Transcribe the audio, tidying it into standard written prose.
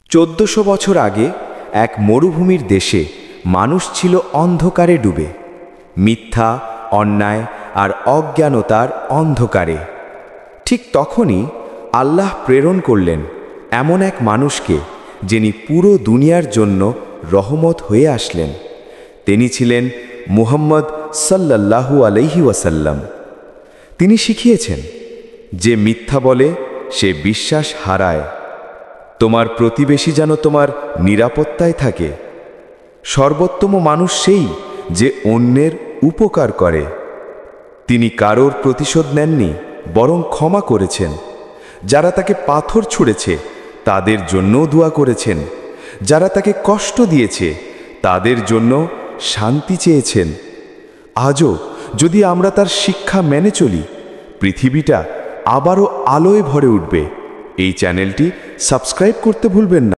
1400 বছর আগে এক মরুভূমির দেশে মানুষ ছিল অন্ধকারে ডুবে, মিথ্যা, অন্যায় আর অজ্ঞানতার অন্ধকারে। ঠিক তখনই আল্লাহ প্রেরণ করলেন এমন এক মানুষকে, যিনি পুরো দুনিয়ার জন্য রহমত হয়ে আসলেন। তিনি ছিলেন মুহাম্মদ সাল্লাল্লাহু আলাইহি ওয়াসাল্লাম। তিনি শিখিয়েছেন, যে মিথ্যা বলে সে বিশ্বাস হারায়। তোমার প্রতিবেশী যেন তোমার নিরাপত্তায় থাকে। সর্বোত্তম মানুষ সেই যে অন্যের উপকার করে। তিনি কারোর প্রতিশোধ নেননি, বরং ক্ষমা করেছেন। যারা তাকে পাথর ছুঁড়েছে তাদের জন্যও দোয়া করেছেন। যারা তাকে কষ্ট দিয়েছে তাদের জন্য শান্তি চেয়েছেন। আজও যদি আমরা তার শিক্ষা মেনে চলি, পৃথিবীটা আবারও আলোয় ভরে উঠবে। এই চ্যানেলটি সাবস্ক্রাইব করতে ভুলবেন না।